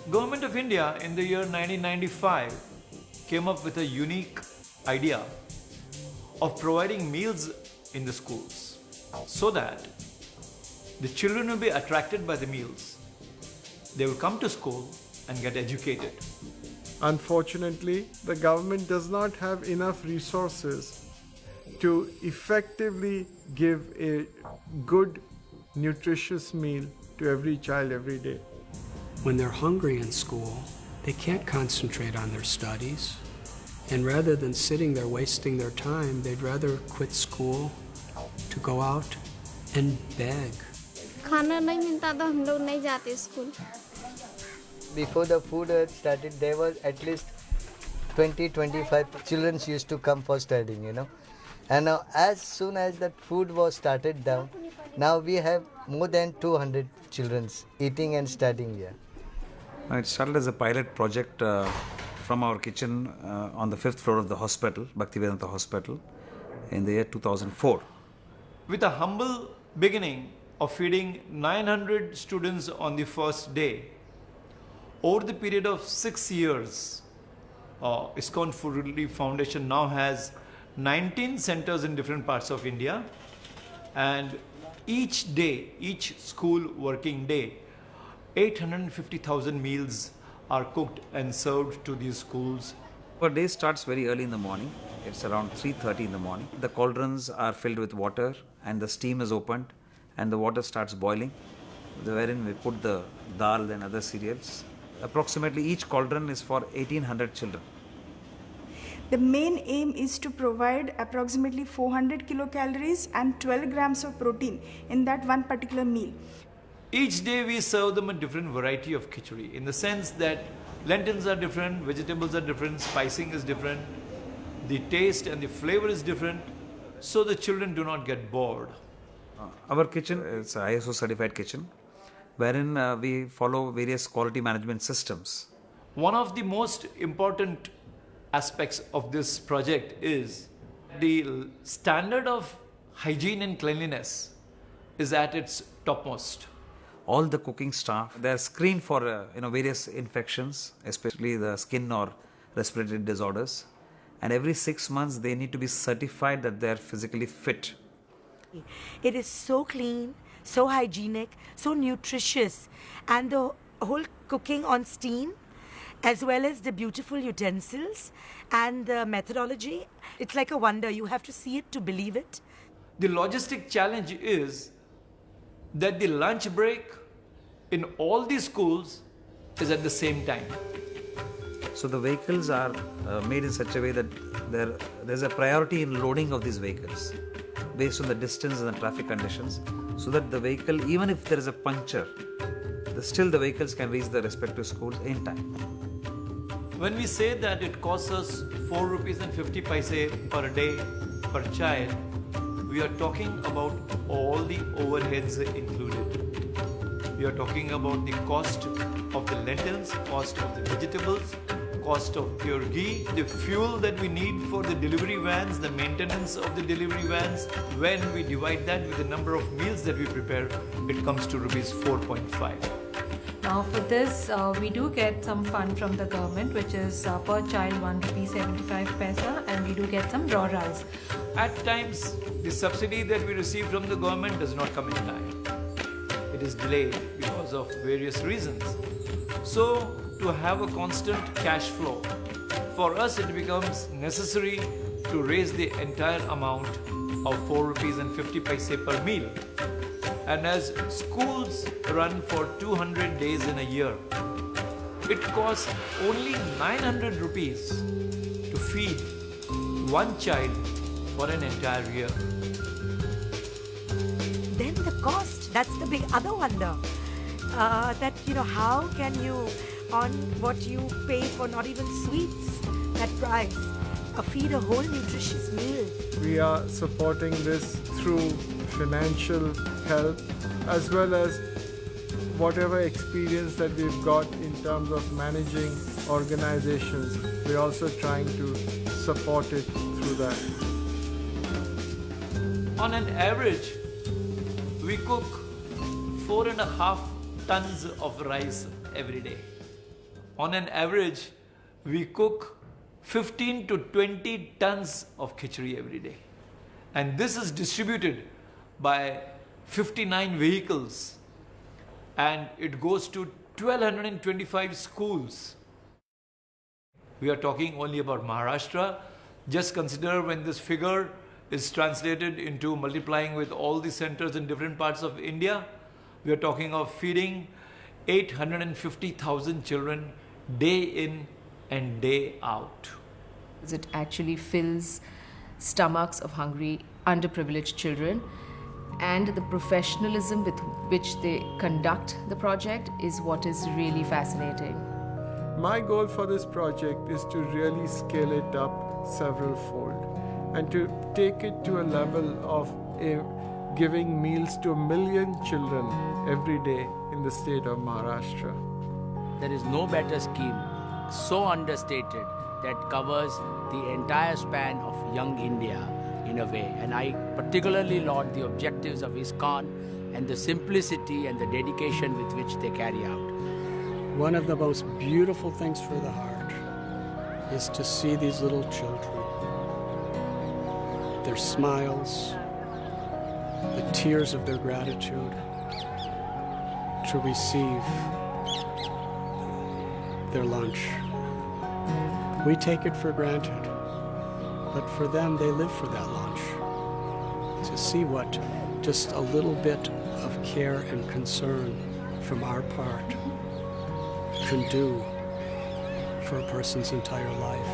Government of India in the year 1995 came up with a unique idea of providing meals in the schools so that the children will be attracted by the meals. They will come to school and get educated. Unfortunately, the government does not have enough resources to effectively give a good, nutritious meal to every child every day. When they're hungry in school, they can't concentrate on their studies. And rather than sitting there wasting their time, they'd rather quit school to go out and beg. खाना नहीं मिलता तो हम लोग नहीं जाते school. Before the food started, there was at least 20-25 children used to come for studying, And now, as soon as that food was started down, now we have more than 200 children eating and studying here. It started as a pilot project from our kitchen on the 5th floor of the hospital, Bhaktivedanta Hospital, in the year 2004. With a humble beginning of feeding 900 students on the first day, over the period of 6 years, ISKCON Food Relief Foundation now has 19 centers in different parts of India, and each day, each school working day, 850,000 meals are cooked and served to these schools. Our day starts very early in the morning. It's around 3:30 in the morning. The cauldrons are filled with water and the steam is opened and the water starts boiling, wherein we put the dal and other cereals. Approximately each cauldron is for 1800 children. The main aim is to provide approximately 400 kilocalories and 12 grams of protein in that one particular meal. Each day we serve them a different variety of khichdi, in the sense that lentils are different, vegetables are different, spicing is different, the taste and the flavor is different, so the children do not get bored. Our kitchen is an ISO certified kitchen, wherein we follow various quality management systems. One of the most important aspects of this project is the standard of hygiene and cleanliness is at its topmost. All the cooking staff, they are screened for various infections, especially the skin or respiratory disorders. And every 6 months they need to be certified that they are physically fit. It is so clean, so hygienic, so nutritious, and the whole cooking on steam, as well as the beautiful utensils and the methodology, it's like a wonder. You have to see it to believe it. The logistic challenge is that the lunch break in all these schools is at the same time. So the vehicles are made in such a way that there's a priority in loading of these vehicles based on the distance and the traffic conditions, so that the vehicle, even if there is a puncture, still the vehicles can reach the respective schools in time. When we say that it costs us 4 rupees and 50 paise per day per child, we are talking about all the overheads included. We are talking about the cost of the lentils, cost of the vegetables, cost of pure ghee, the fuel that we need for the delivery vans, the maintenance of the delivery vans. When we divide that with the number of meals that we prepare, it comes to rupees 4.5. Now for this, we do get some fund from the government, which is per child 1 rupee 75 paisa, and we do get some raw rice. At times, the subsidy that we receive from the government does not come in time. It is delayed because of various reasons. So, to have a constant cash flow, for us it becomes necessary to raise the entire amount of 4 rupees and 50 paise per meal. And as schools run for 200 days in a year, it costs only 900 rupees to feed one child for an entire year. Then the cost, that's the big other wonder. How can you, on what you pay for not even sweets, that price, feed a whole nutritious meal? We are supporting this through financial help as well as whatever experience that we've got in terms of managing organizations, we're also trying to support it through that. On an average, we cook 4.5 tons of rice every day. On an average, we cook 15 to 20 tons of khichdi every day. And this is distributed by 59 vehicles, and it goes to 1225 schools. We are talking only about Maharashtra. Just consider when this figure is translated into multiplying with all the centers in different parts of India, we are talking of feeding 850,000 children day in and day out. It actually fills stomachs of hungry, underprivileged children, and the professionalism with which they conduct the project is what is really fascinating. My goal for this project is to really scale it up several-fold and to take it to a level of giving meals to 1 million children every day in the state of Maharashtra. There is no better scheme, so understated, that covers the entire span of young India in a way. And I particularly laud the objectives of ISKCON and the simplicity and the dedication with which they carry out. One of the most beautiful things for the heart is to see these little children, their smiles, the tears of their gratitude to receive their lunch. We take it for granted, but for them, they live for that lunch. To see what just a little bit of care and concern from our part can do for a person's entire life.